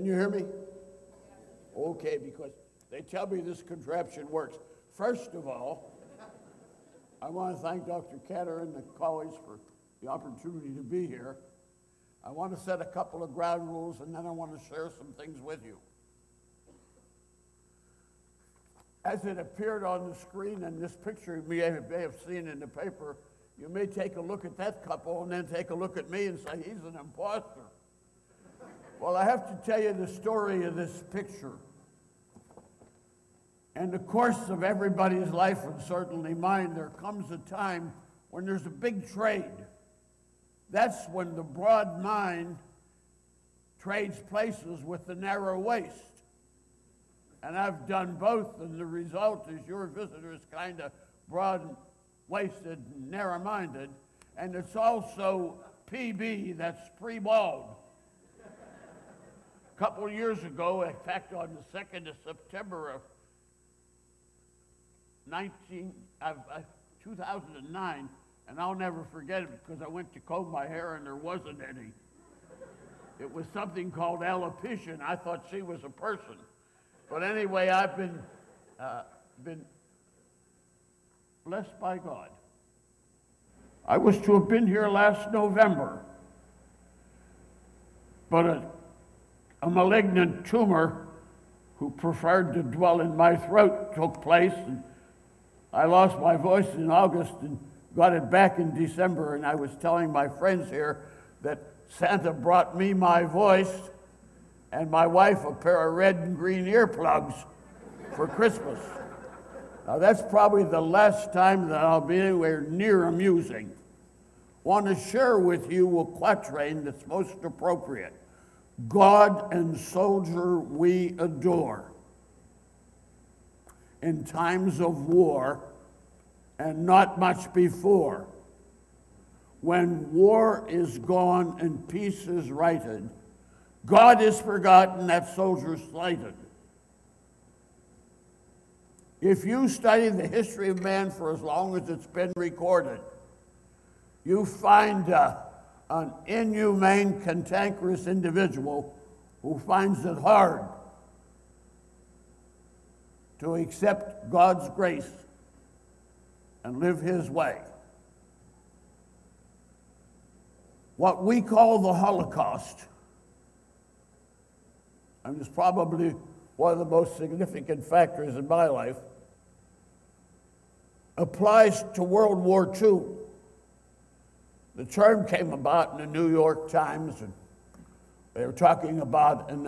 Can you hear me? Okay, because they tell me this contraption works. First of all, I want to thank Dr. Ketter and the college for the opportunity to be here. I want to set a couple of ground rules, and then I want to share some things with you. As it appeared on the screen, and this picture you may have seen in the paper, you may take a look at that couple and then take a look at me and say, he's an imposter. Well, I have to tell you the story of this picture. In the course of everybody's life, and certainly mine, there comes a time when there's a big trade. That's when the broad mind trades places with the narrow waist. And I've done both, and the result is your visitor is kind of broad-waisted and narrow-minded, and it's also PB, that's pre-bald. A couple of years ago, in fact, on the 2nd of September of 2009, and I'll never forget it because I went to comb my hair and there wasn't any. It was something called alopecia, and I thought she was a person. But anyway, I've been blessed by God. I was to have been here last November, but a malignant tumor who preferred to dwell in my throat took place, and I lost my voice in August and got it back in December, and I was telling my friends here that Santa brought me my voice and my wife a pair of red and green earplugs for Christmas. Now that's probably the last time that I'll be anywhere near amusing. Want to share with you a quatrain that's most appropriate. God and soldier we adore. In times of war, and not much before, when war is gone and peace is righted, God is forgotten, that soldier slighted. If you study the history of man for as long as it's been recorded, you find an inhumane, cantankerous individual who finds it hard to accept God's grace and live his way. What we call the Holocaust, and it's probably one of the most significant factors in my life, applies to World War II. The term came about in the New York Times, and they were talking about an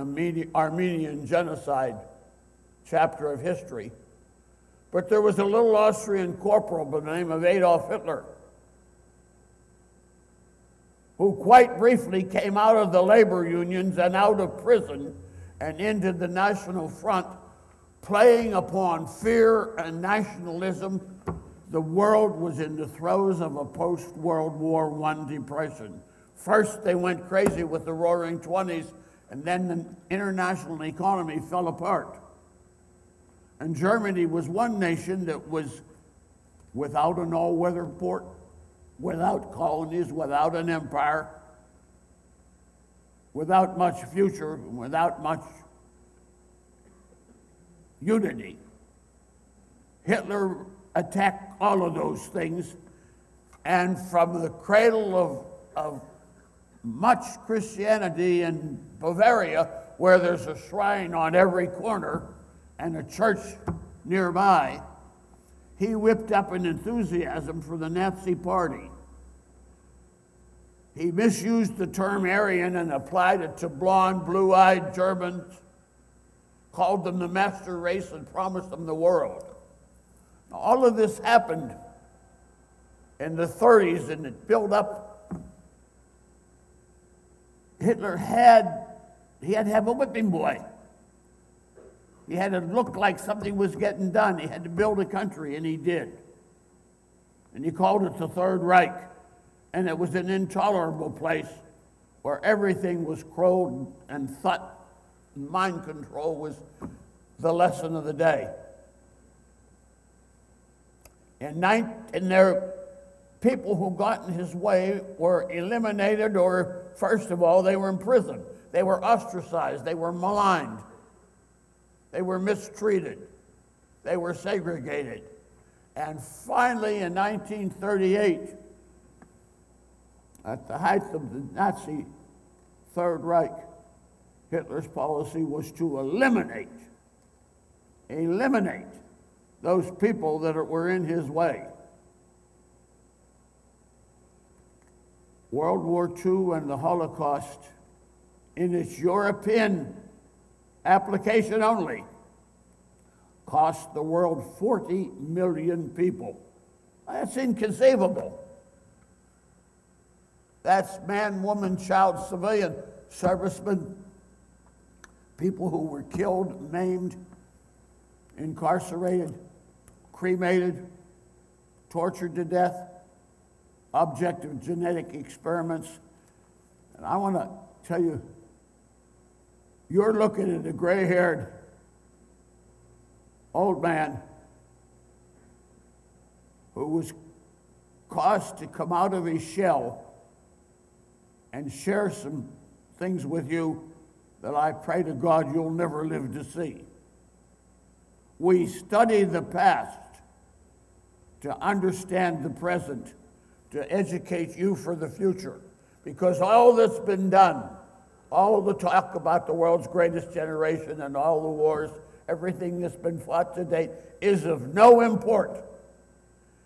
Armenian genocide chapter of history. But there was a little Austrian corporal by the name of Adolf Hitler, who quite briefly came out of the labor unions and out of prison and into the National Front, playing upon fear and nationalism. The world was in the throes of a post-World War I depression. First, they went crazy with the Roaring Twenties, and then the international economy fell apart. And Germany was one nation that was without an all-weather port, without colonies, without an empire, without much future, without much unity. Hitler attacked all of those things, and from the cradle of much Christianity in Bavaria, where there's a shrine on every corner and a church nearby, he whipped up an enthusiasm for the Nazi Party. He misused the term Aryan and applied it to blonde, blue-eyed Germans, called them the master race, and promised them the world. Now, all of this happened in the 30s, and it built up. Hitler had to have a whipping boy. He had to look like something was getting done. He had to build a country, and he did. And he called it the Third Reich. And it was an intolerable place where everything was crowed and thought mind control was the lesson of the day. And there, people who got in his way were eliminated, or first of all, they were imprisoned. They were ostracized. They were maligned. They were mistreated. They were segregated. And finally, in 1938, at the height of the Nazi Third Reich, Hitler's policy was to eliminate those people that were in his way. World War II and the Holocaust, in its European application only, cost the world 40 million people. That's inconceivable. That's man, woman, child, civilian, servicemen, people who were killed, maimed, incarcerated, cremated, tortured to death, object of genetic experiments. And I want to tell you, you're looking at a gray-haired old man who was caused to come out of his shell and share some things with you that I pray to God you'll never live to see. We study the past to understand the present, to educate you for the future, because all that's been done, all the talk about the world's greatest generation and all the wars, everything that's been fought to date is of no import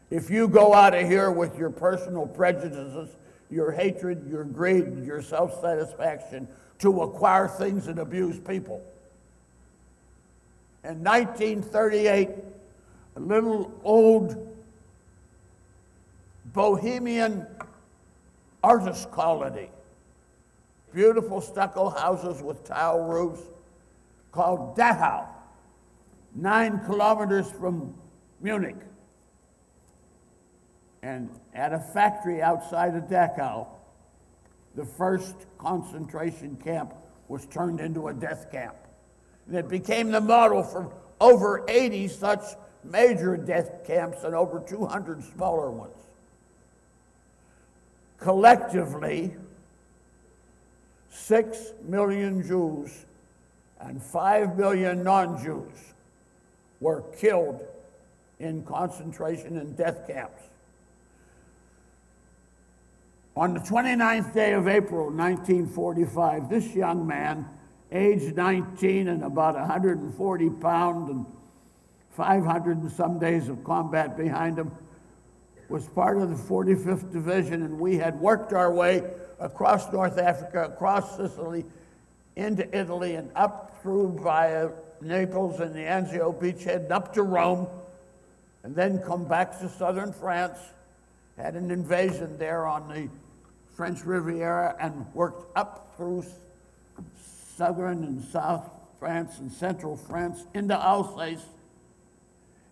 if you go out of here with your personal prejudices, your hatred, your greed, your self-satisfaction to acquire things and abuse people. In 1938, a little old bohemian artist colony, beautiful stucco houses with tile roofs, called Dachau, 9 kilometers from Munich. And at a factory outside of Dachau, the first concentration camp was turned into a death camp. And it became the model for over 80 such major death camps and over 200 smaller ones. Collectively, 6 million Jews and 5 million non-Jews were killed in concentration and death camps. On the 29th day of April, 1945, this young man, aged 19 and about 140 pounds and 500 and some days of combat behind him, was part of the 45th Division, and we had worked our way across North Africa, across Sicily, into Italy, and up through via Naples and the Anzio beachhead, up to Rome, and then come back to southern France, had an invasion there on the French Riviera, and worked up through southern and south France and central France into Alsace.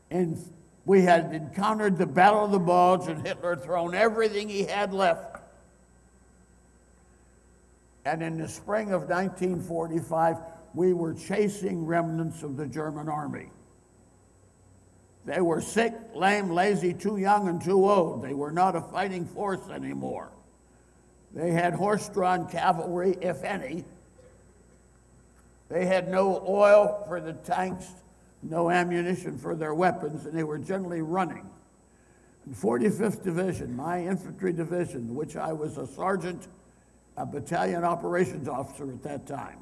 And we had encountered the Battle of the Bulge, and Hitler had thrown everything he had left. And in the spring of 1945, we were chasing remnants of the German army. They were sick, lame, lazy, too young, and too old. They were not a fighting force anymore. They had horse-drawn cavalry, if any. They had no oil for the tanks, no ammunition for their weapons, and they were generally running. And 45th Division, my infantry division, which I was a sergeant, a battalion operations officer at that time,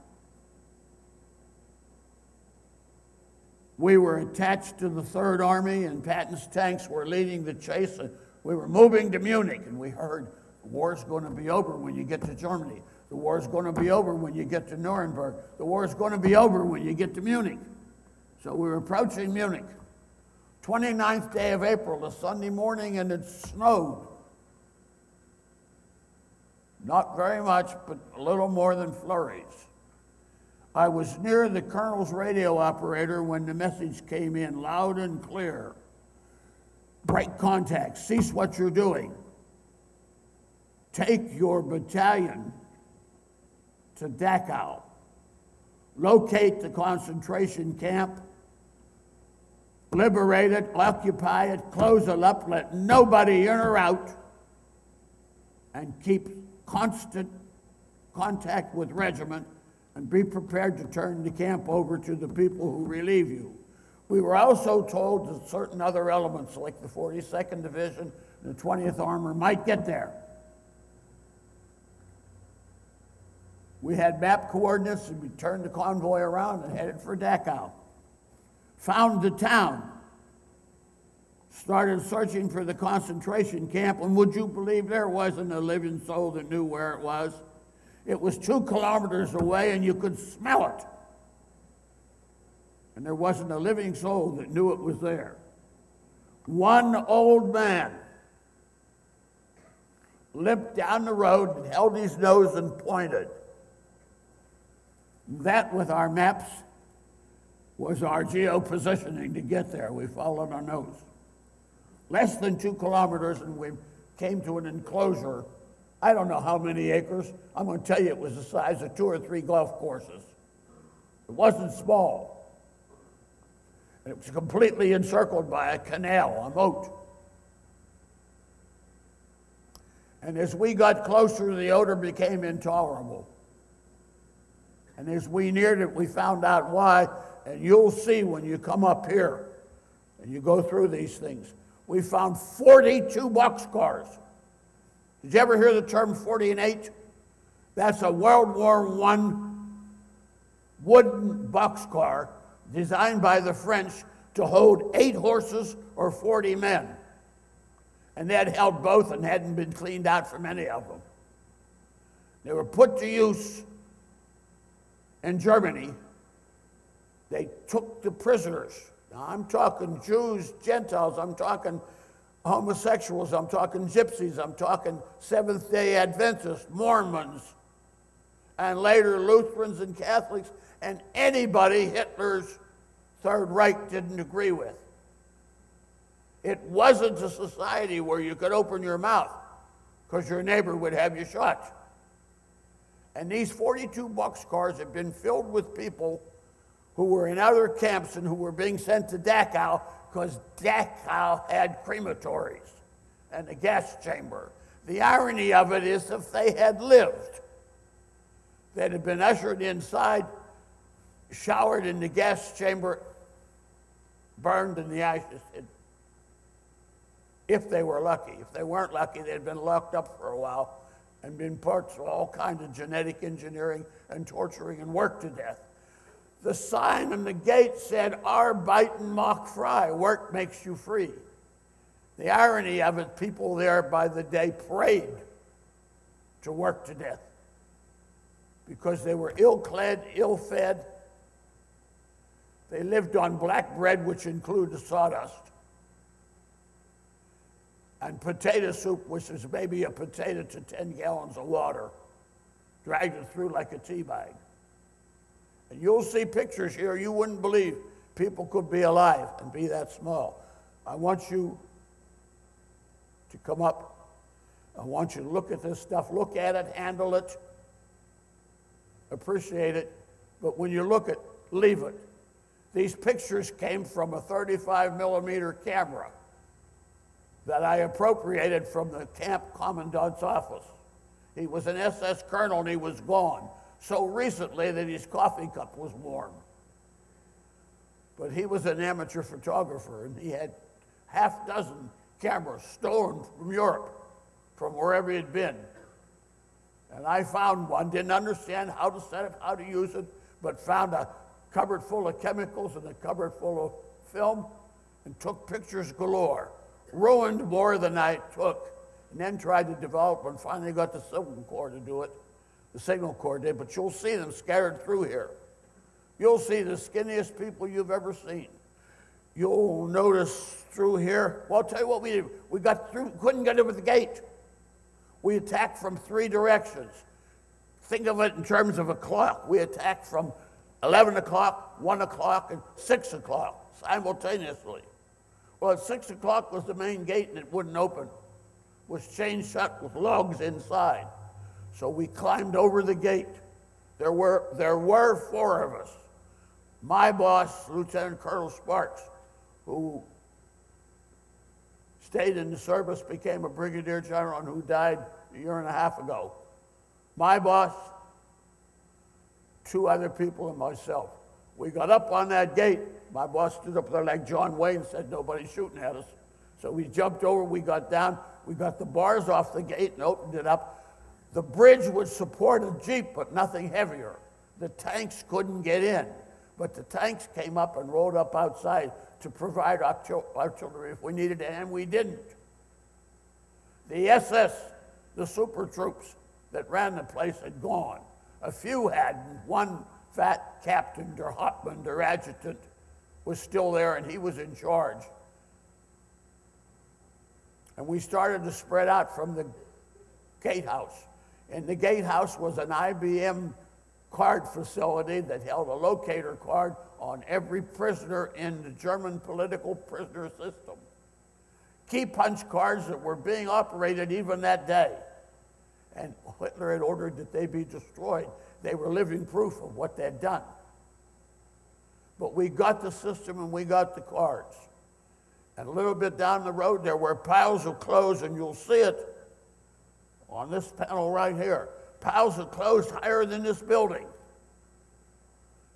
we were attached to the Third Army, and Patton's tanks were leading the chase. And we were moving to Munich, and we heard the war's going to be over when you get to Germany. The war's going to be over when you get to Nuremberg. The war's going to be over when you get to Munich. So we were approaching Munich. 29th day of April, a Sunday morning, and it snowed. Not very much, but a little more than flurries. I was near the colonel's radio operator when the message came in loud and clear. Break contact, cease what you're doing. Take your battalion to Dachau. Locate the concentration camp, liberate it, occupy it, close it up, let nobody in or out, and keep constant contact with regiment and be prepared to turn the camp over to the people who relieve you. We were also told that certain other elements, like the 42nd Division and the 20th Armor, might get there. We had map coordinates, and we turned the convoy around and headed for Dachau. Found the town, started searching for the concentration camp, and would you believe there wasn't a living soul that knew where it was? It was 2 kilometers away, and you could smell it. And there wasn't a living soul that knew it was there. One old man limped down the road and held his nose and pointed. That, with our maps, was our geo-positioning to get there. We followed our nose. Less than 2 kilometers, and we came to an enclosure. I don't know how many acres. I'm going to tell you it was the size of 2 or 3 golf courses. It wasn't small. It was completely encircled by a canal, a moat. And as we got closer, the odor became intolerable. And as we neared it, we found out why, and you'll see when you come up here and you go through these things. We found 42 boxcars. Did you ever hear the term 40 and 8? That's a World War I wooden boxcar designed by the French to hold 8 horses or 40 men. And they had held both and hadn't been cleaned out from any of them. They were put to use in Germany. They took the prisoners. Now, I'm talking Jews, Gentiles, I'm talking homosexuals, I'm talking gypsies, I'm talking Seventh-day Adventists, Mormons, and later Lutherans and Catholics, and anybody Hitler's Third Reich didn't agree with. It wasn't a society where you could open your mouth because your neighbor would have you shot. And these 42 boxcars had been filled with people who were in other camps and who were being sent to Dachau because Dachau had crematories and a gas chamber. The irony of it is, if they had lived, they'd have been ushered inside, showered in the gas chamber, burned in the ashes, if they were lucky. If they weren't lucky, they'd been locked up for a while and been parts of all kinds of genetic engineering and torturing and worked to death. The sign on the gate said, "Arbeiten macht frei," work makes you free. The irony of it, people there by the day prayed to work to death because they were ill-clad, ill-fed. They lived on black bread, which included sawdust, and potato soup, which was maybe a potato to 10 gallons of water, dragged it through like a tea bag. And you'll see pictures here you wouldn't believe people could be alive and be that small. I want you to come up. I want you to look at this stuff, look at it, handle it, appreciate it, but when you look at it, leave it. These pictures came from a 35-millimeter camera that I appropriated from the camp commandant's office. He was an SS colonel and he was gone so recently that his coffee cup was warm. But he was an amateur photographer and he had half dozen cameras stolen from Europe, from wherever he'd been. And I found one, didn't understand how to set it, how to use it, but found a cupboard full of chemicals and a cupboard full of film and took pictures galore. Ruined more than I took, and then tried to develop and finally got the Signal Corps to do it. The Signal Corps did, but you'll see them scattered through here. You'll see the skinniest people you've ever seen. You'll notice through here, well, I'll tell you what we did. We got through, couldn't get over the gate. We attacked from 3 directions. Think of it in terms of a clock. We attacked from 11 o'clock, 1 o'clock, and 6 o'clock simultaneously. Well, at 6 o'clock was the main gate and it wouldn't open. It was chained shut with logs inside. So we climbed over the gate. There were 4 of us. My boss, Lieutenant Colonel Sparks, who stayed in the service, became a brigadier general, and who died a year and a half ago. My boss, 2 other people and myself. We got up on that gate. My boss stood up there like John Wayne and said, nobody's shooting at us. So we jumped over, we got down, we got the bars off the gate and opened it up. The bridge would support a Jeep, but nothing heavier. The tanks couldn't get in, but the tanks came up and rolled up outside to provide artillery if we needed it, and we didn't. The SS, the super troops that ran the place, had gone. A few had. One fat captain, der Hauptmann, der adjutant, was still there, and he was in charge. And we started to spread out from the gatehouse. And the gatehouse was an IBM card facility that held a locator card on every prisoner in the German political prisoner system. Key punch cards that were being operated even that day. And Hitler had ordered that they be destroyed. They were living proof of what they'd done. But we got the system and we got the cards. And a little bit down the road, there were piles of clothes, and you'll see it on this panel right here. Piles of clothes higher than this building.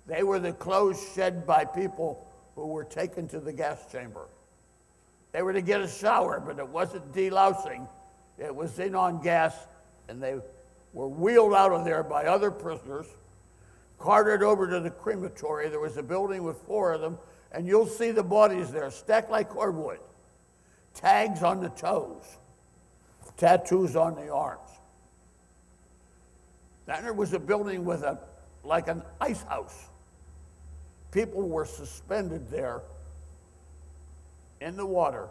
They were the clothes shed by people who were taken to the gas chamber. They were to get a shower, but it wasn't delousing. It was in on gas, and they were wheeled out of there by other prisoners, carted over to the crematory. There was a building with 4 of them, and you'll see the bodies there, stacked like cordwood. Tags on the toes, tattoos on the arms. Then there was a building with like an ice house. People were suspended there in the water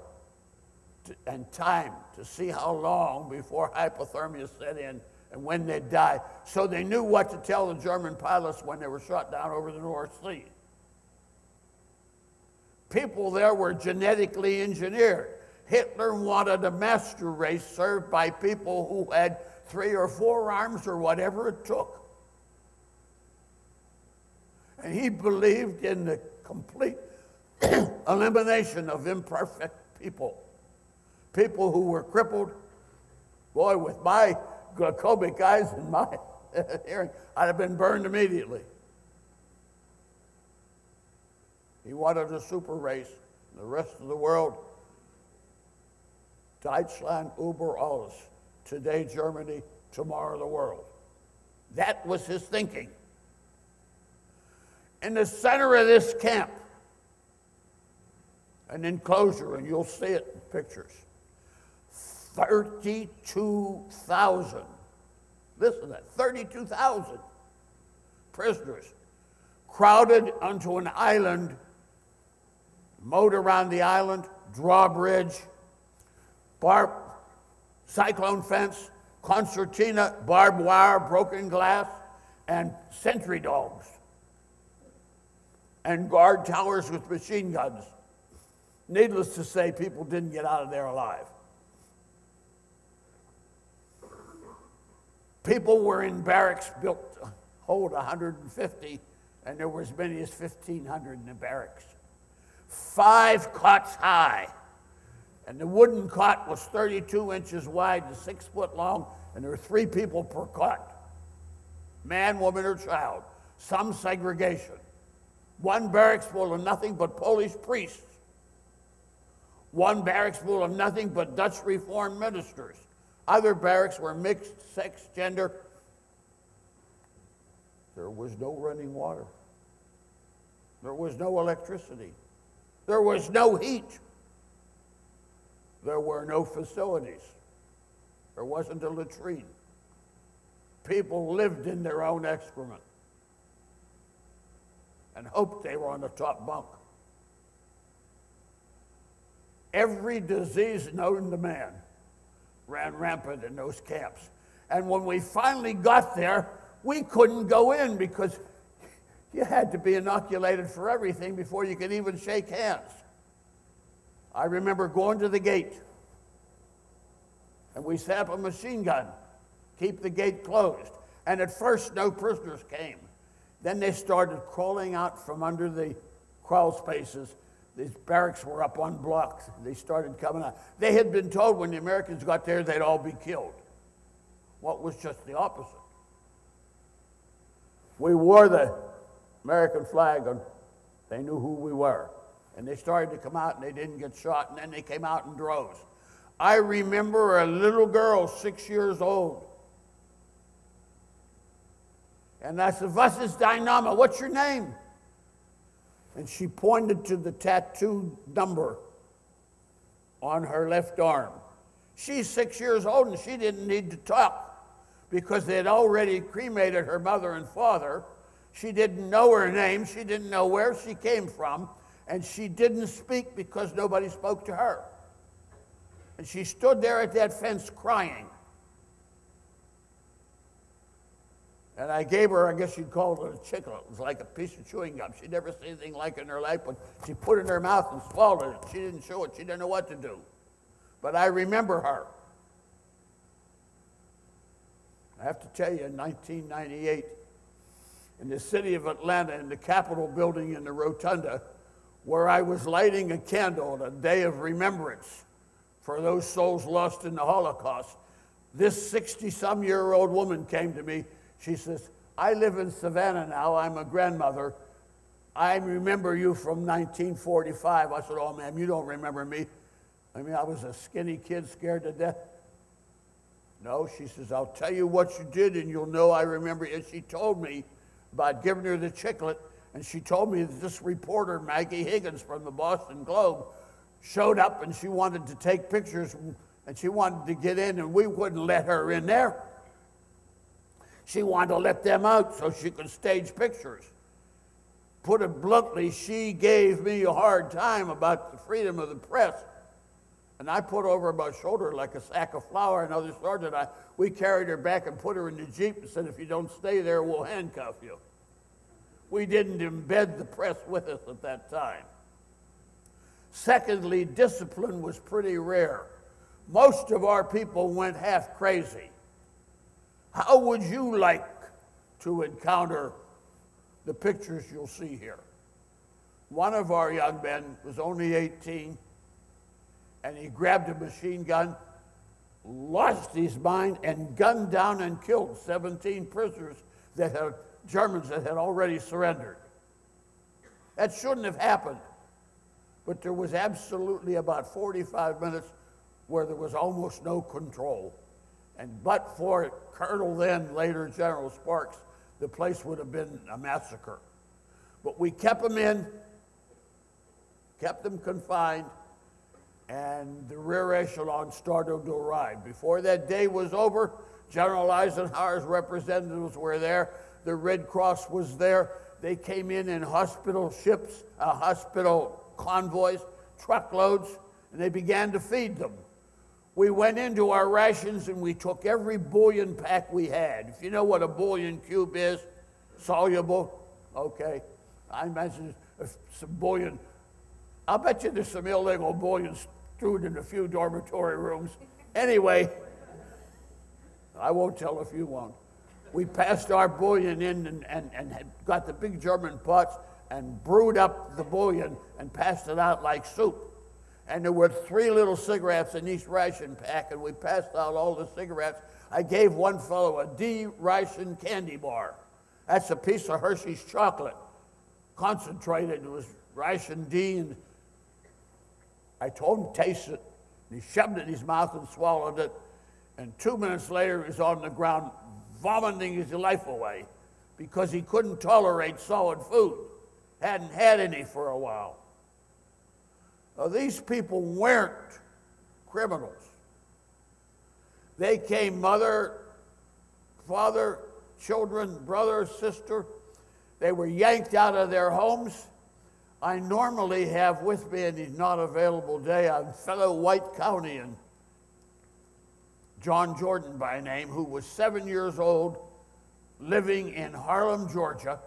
and timed to see how long before hypothermia set in and when they'd die. So they knew what to tell the German pilots when they were shot down over the North Sea. People there were genetically engineered. Hitler wanted a master race served by people who had 3 or 4 arms or whatever it took. And he believed in the complete elimination of imperfect people. People who were crippled. Boy, with my glaucomic eyes and my hearing, I'd have been burned immediately. He wanted a super race. The rest of the world, Deutschland über alles. Today Germany, tomorrow the world. That was his thinking. In the center of this camp, an enclosure, and you'll see it in pictures, 32,000. Listen to that, 32,000 prisoners crowded onto an island, mowed around the island, drawbridge, cyclone fence, concertina, barbed wire, broken glass, and sentry dogs, and guard towers with machine guns. Needless to say, people didn't get out of there alive. People were in barracks built to hold 150, and there were as many as 1,500 in the barracks. 5 cots high, and the wooden cot was 32 inches wide and 6 foot long, and there were 3 people per cot. Man, woman, or child. Some segregation. One barracks full of nothing but Polish priests. One barracks full of nothing but Dutch Reformed ministers. Other barracks were mixed sex, gender. There was no running water. There was no electricity. There was no heat. There were no facilities. There wasn't a latrine. People lived in their own excrement and hoped they were on the top bunk. Every disease known to man ran rampant in those camps. And when we finally got there, we couldn't go in because you had to be inoculated for everything before you could even shake hands. I remember going to the gate, and we set up a machine gun, keep the gate closed. And at first, no prisoners came. Then they started crawling out from under the crawl spaces. These barracks were up on blocks. They started coming out. They had been told when the Americans got there, they'd all be killed. What was just the opposite. We wore the American flag, and they knew who we were. And they started to come out, and they didn't get shot, and then they came out in droves. I remember a little girl, 6 years old. And I said, "Was ist dein Name? What's your name?" And she pointed to the tattooed number on her left arm. She's 6 years old, and she didn't need to talk because they had already cremated her mother and father. She didn't know her name. She didn't know where she came from. And she didn't speak because nobody spoke to her. And she stood there at that fence crying. And I gave her, I guess you'd call it a chicle. It was like a piece of chewing gum. She'd never seen anything like it in her life, but she put it in her mouth and swallowed it. She didn't chew it. She didn't know what to do. But I remember her. I have to tell you, in 1998, in the city of Atlanta, in the Capitol building in the Rotunda, where I was lighting a candle on a day of remembrance for those souls lost in the Holocaust, this 60-some-year-old woman came to me. She says, "I live in Savannah now. I'm a grandmother. I remember you from 1945. I said, "Oh, ma'am, you don't remember me." I mean, I was a skinny kid scared to death. No, she says, "I'll tell you what you did, and you'll know I remember." And she told me about giving her the chiclet, and she told me that this reporter, Maggie Higgins from the Boston Globe, showed up, and she wanted to take pictures, and she wanted to get in, and we wouldn't let her in there. She wanted to let them out so she could stage pictures. Put it bluntly, she gave me a hard time about the freedom of the press. And I put over my shoulder like a sack of flour, and other sergeant, we carried her back and put her in the Jeep and said, "If you don't stay there, we'll handcuff you." We didn't embed the press with us at that time. Secondly, discipline was pretty rare. Most of our people went half crazy. How would you like to encounter the pictures you'll see here? One of our young men was only 18, and he grabbed a machine gun, lost his mind, and gunned down and killed 17 prisoners Germans that had already surrendered. That shouldn't have happened, but there was absolutely about 45 minutes where there was almost no control. And but for Colonel then, later General Sparks, the place would have been a massacre. But we kept them in, kept them confined, and the rear echelon started to arrive. Before that day was over, General Eisenhower's representatives were there. The Red Cross was there. They came in hospital ships, hospital convoys, truckloads, and they began to feed them. We went into our rations and we took every bouillon pack we had. If you know what a bouillon cube is, soluble, okay. I imagine some bouillon. I'll bet you there's some illegal bouillon stewed in a few dormitory rooms. Anyway, I won't tell if you won't. We passed our bouillon in and had got the big German pots and brewed up the bouillon and passed it out like soup. And there were 3 little cigarettes in each ration pack, and we passed out all the cigarettes. I gave one fellow a D-ration candy bar. That's a piece of Hershey's chocolate, concentrated. It was ration D, and I told him to taste it. And he shoved it in his mouth and swallowed it. And 2 minutes later, he was on the ground vomiting his life away because he couldn't tolerate solid food. Hadn't had any for a while. Now, these people weren't criminals. They came mother, father, children, brother, sister. They were yanked out of their homes. I normally have with me, and he's not available today, a fellow White County, John Jordan by name, who was 7 years old, living in Harlem, Georgia.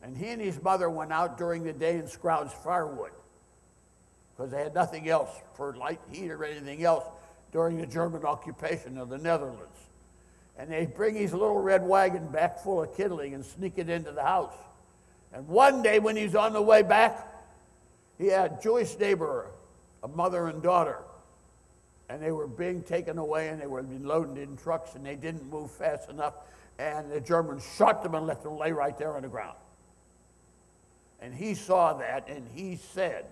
And he and his mother went out during the day and scrounged firewood because they had nothing else for light, heat, or anything else during the German occupation of the Netherlands. And they bring his little red wagon back full of kindling and sneak it into the house. And one day when he's on the way back, he had a Jewish neighbor, a mother and daughter, and they were being taken away, and they were being loaded in trucks, and they didn't move fast enough. and the Germans shot them and left them lay right there on the ground. And he saw that, and he said,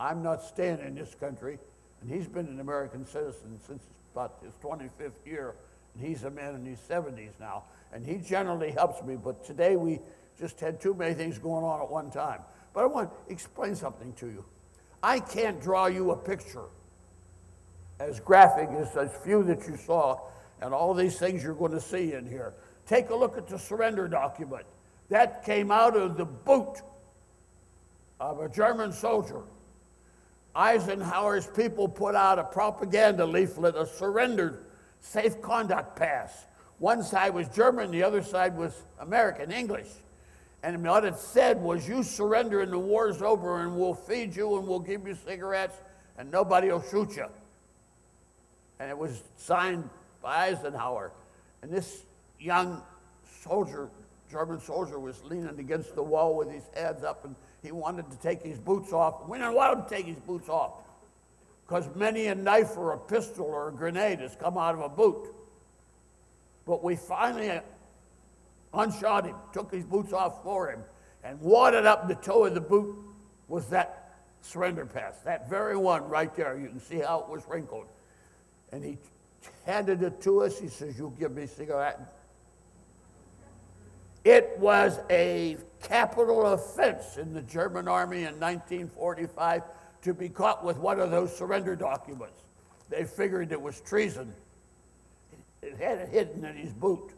I'm not staying in this country. And he's been an American citizen since about his 25th year, and he's a man in his 70s now. And he generally helps me, but today we just had too many things going on at one time. But I want to explain something to you. I can't draw you a picture as graphic as those few that you saw and all these things you're going to see in here. Take a look at the surrender document. That came out of the boot of a German soldier. Eisenhower's people put out a propaganda leaflet, a surrender safe conduct pass. One side was German, the other side was American, English. And what it said was, you surrender and the war's over and we'll feed you and we'll give you cigarettes and nobody will shoot you. And it was signed by Eisenhower. And this young soldier, German soldier, was leaning against the wall with his hands up, and he wanted to take his boots off. We didn't want him to take his boots off, because many a knife or a pistol or a grenade has come out of a boot. But we finally unshot him, took his boots off for him, and wadded up the toe of the boot was that surrender pass, that very one right there. You can see how it was wrinkled. And he handed it to us. He says, "You give me a cigarette." It was a capital offense in the German army in 1945 to be caught with one of those surrender documents. They figured it was treason. It had it hidden in his boot.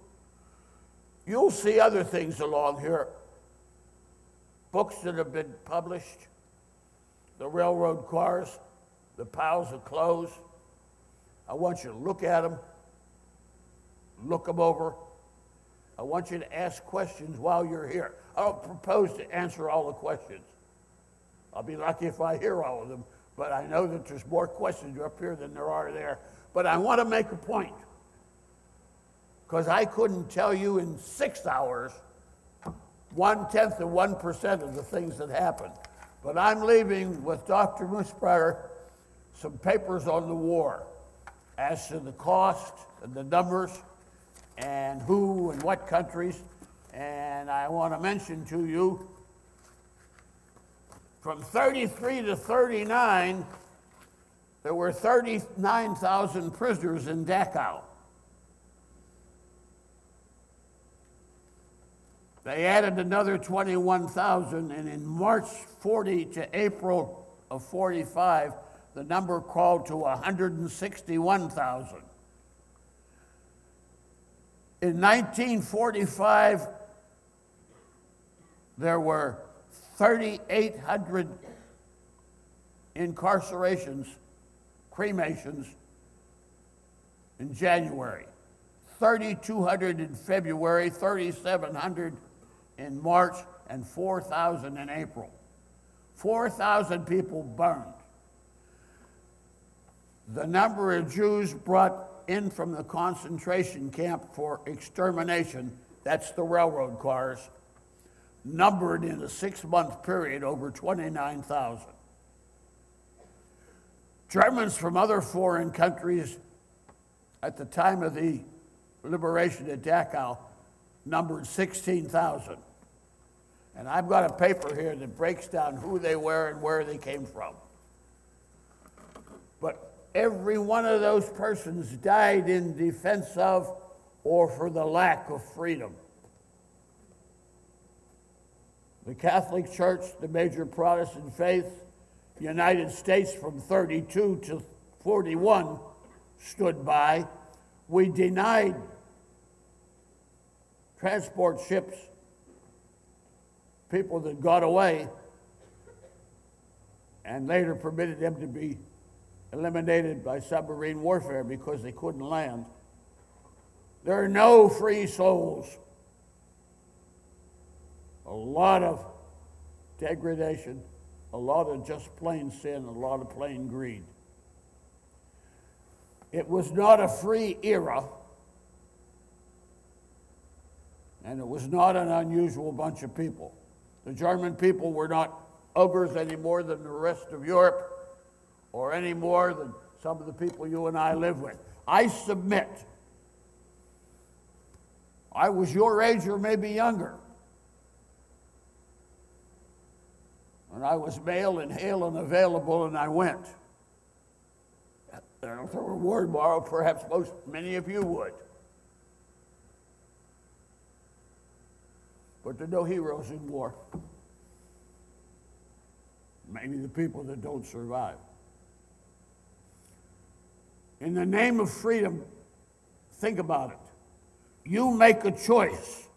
You'll see other things along here. Books that have been published, the railroad cars, the piles of clothes. I want you to look at them, look them over. I want you to ask questions while you're here. I don't propose to answer all the questions. I'll be lucky if I hear all of them, but I know that there's more questions up here than there are there. But I want to make a point, because I couldn't tell you in 6 hours 1/10 of 1% of the things that happened. But I'm leaving with Dr. Musprayer some papers on the war as to the cost and the numbers and who and what countries. And I want to mention to you, from 33 to 39, there were 39,000 prisoners in Dachau. They added another 21,000, and in March 40 to April of 45, the number crawled to 161,000. In 1945, there were 3,800 incarcerations, cremations, in January, 3,200 in February, 3,700 in March, and 4,000 in April. 4,000 people burned. The number of Jews brought in from the concentration camp for extermination, that's the railroad cars, numbered in a 6-month period over 29,000. Germans from other foreign countries at the time of the liberation at Dachau numbered 16,000. And I've got a paper here that breaks down who they were and where they came from. But every one of those persons died in defense of or for the lack of freedom. The Catholic Church, the major Protestant faith, the United States from 32 to 41 stood by. We denied transport ships, people that got away, and later permitted them to be eliminated by submarine warfare because they couldn't land. There are no free souls. A lot of degradation, a lot of just plain sin, a lot of plain greed. It was not a free era, and it was not an unusual bunch of people. The German people were not ogres any more than the rest of Europe, or any more than some of the people you and I live with. I submit I was your age or maybe younger. And I was male and hale and available, and I went. And if there were war tomorrow, perhaps many of you would. But there are no heroes in war. Maybe the people that don't survive. In the name of freedom, think about it. You make a choice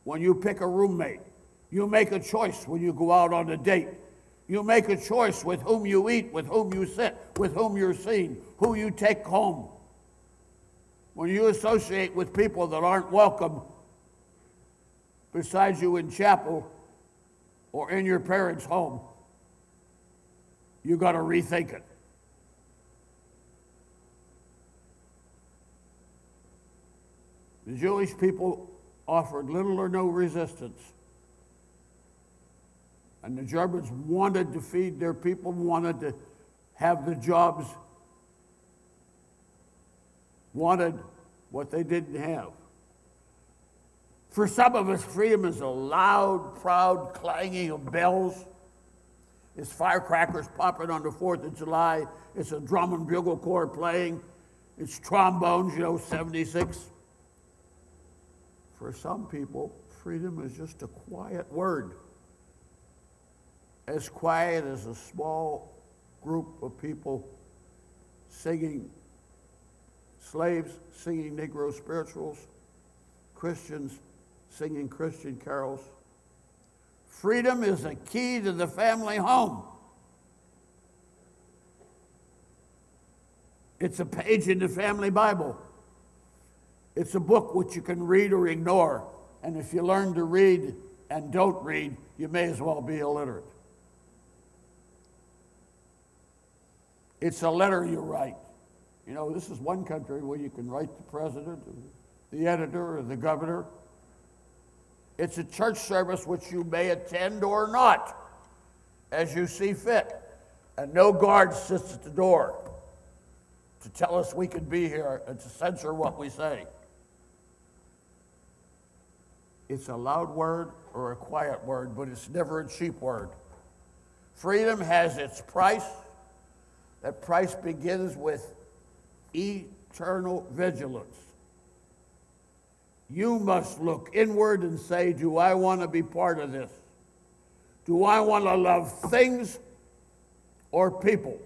when you pick a roommate. You make a choice when you go out on a date. You make a choice with whom you eat, with whom you sit, with whom you're seen, who you take home. When you associate with people that aren't welcome beside you in chapel or in your parents' home, you got to rethink it. The Jewish people offered little or no resistance. And the Germans wanted to feed their people, wanted to have the jobs, wanted what they didn't have. For some of us, freedom is a loud, proud clanging of bells. It's firecrackers popping on the 4th of July. It's a drum and bugle corps playing. It's trombones, 76. For some people, freedom is just a quiet word. As quiet as a small group of people singing, slaves singing Negro spirituals, Christians singing Christian carols. Freedom is a key to the family home. It's a page in the family Bible. It's a book which you can read or ignore. And if you learn to read and don't read, you may as well be illiterate. It's a letter you write. This is one country where you can write the president, the editor, or the governor. It's a church service which you may attend or not, as you see fit. And no guard sits at the door to tell us we can be here and to censor what we say. It's a loud word or a quiet word, but it's never a cheap word. Freedom has its price. That price begins with eternal vigilance. You must look inward and say, do I want to be part of this? Do I want to love things or people?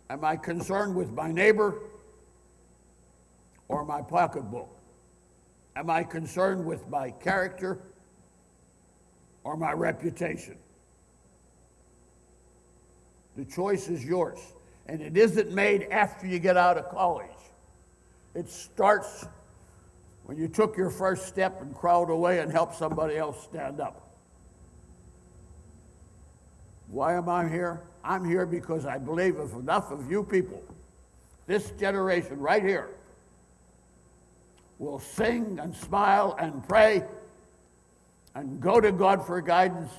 Am I concerned with my neighbor or my pocketbook? Am I concerned with my character or my reputation? The choice is yours, and it isn't made after you get out of college. It starts when you took your first step and crawled away and helped somebody else stand up. Why am I here? I'm here because I believe if enough of you people, this generation right here, will sing and smile and pray and go to God for guidance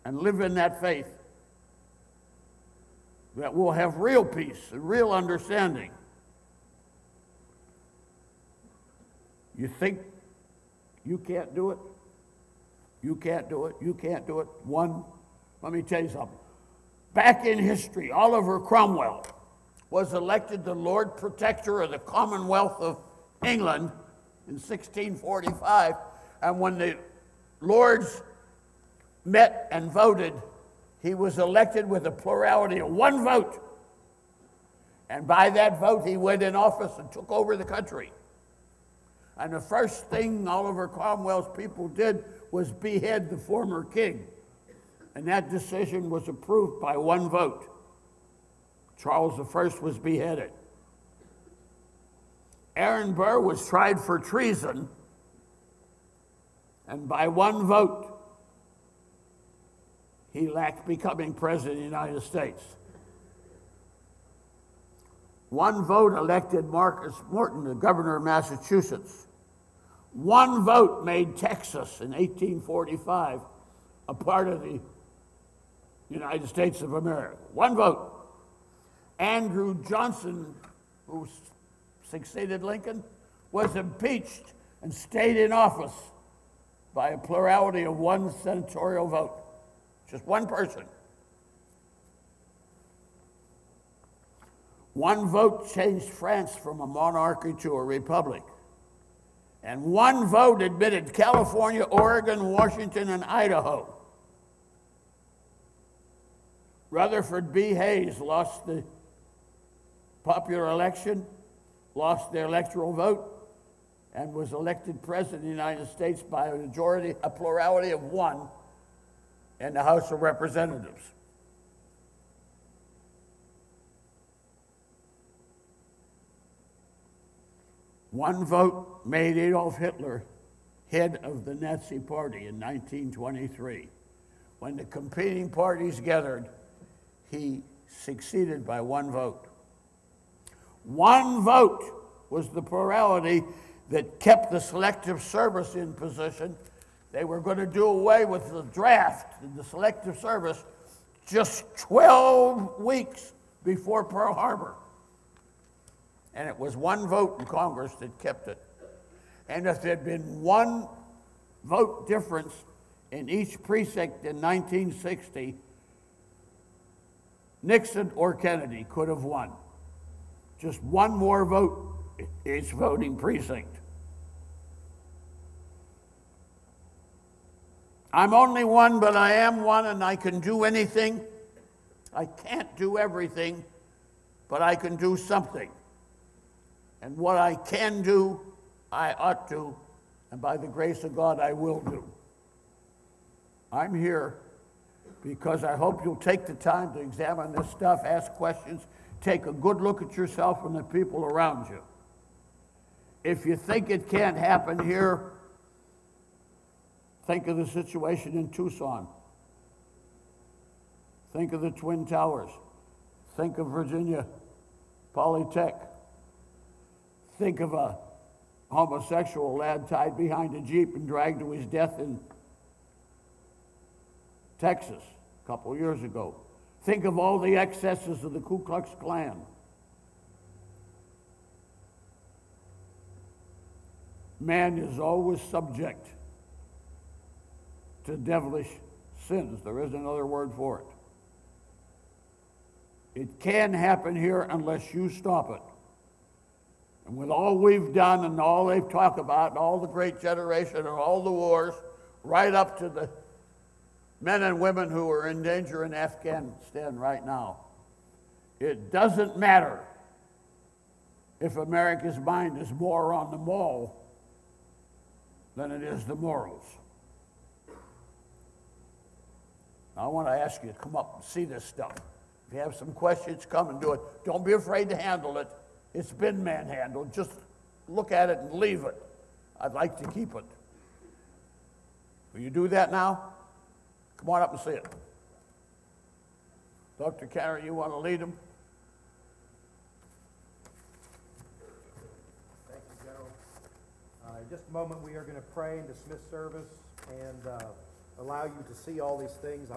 and live in that faith, that we'll have real peace and real understanding. You think you can't do it? You can't do it. You can't do it. Let me tell you something. Back in history, Oliver Cromwell was elected the Lord Protector of the Commonwealth of England in 1645, and when the Lords met and voted, he was elected with a plurality of 1 vote. And by that vote, he went in office and took over the country. And the first thing Oliver Cromwell's people did was behead the former king. And that decision was approved by 1 vote. Charles I was beheaded. Aaron Burr was tried for treason, and by 1 vote, he lacked becoming president of the United States. 1 vote elected Marcus Morton, the governor of Massachusetts. 1 vote made Texas in 1845 a part of the United States of America. 1 vote. Andrew Johnson, who succeeded Lincoln, was impeached and stayed in office by a plurality of one senatorial vote. Just one person. One vote changed France from a monarchy to a republic. And one vote admitted California, Oregon, Washington, and Idaho. Rutherford B. Hayes lost the popular election, lost the electoral vote, and was elected president of the United States by a plurality of one in the House of Representatives. One vote made Adolf Hitler head of the Nazi Party in 1923. When the competing parties gathered, he succeeded by one vote. One vote was the plurality that kept the selective service in position. They were going to do away with the draft and the selective service just 12 weeks before Pearl Harbor. And it was one vote in Congress that kept it. And if there had been one vote difference in each precinct in 1960, Nixon or Kennedy could have won. Just one more vote each voting precinct. I'm only one, but I am one, and I can do anything. I can't do everything, but I can do something. And what I can do, I ought to, and by the grace of God, I will do. I'm here because I hope you'll take the time to examine this stuff, ask questions, take a good look at yourself and the people around you. If you think it can't happen here, think of the situation in Tucson. Think of the Twin Towers. Think of Virginia Polytech. Think of a homosexual lad tied behind a Jeep and dragged to his death in Texas a couple of years ago. Think of all the excesses of the Ku Klux Klan. Man is always subject to devilish sins. There is another word for it. It can happen here unless you stop it. And with all we've done and all they've talked about, and all the great generation and all the wars, right up to the men and women who are in danger in Afghanistan right now, it doesn't matter if America's mind is more on the mall than it is the morals. I want to ask you to come up and see this stuff. If you have some questions, come and do it. Don't be afraid to handle it. It's been manhandled. Just look at it and leave it. I'd like to keep it. Will you do that now? Come on up and see it. Dr. Canner, you want to lead them? Thank you, General. In just a moment, we are going to pray and dismiss service and allow you to see all these things.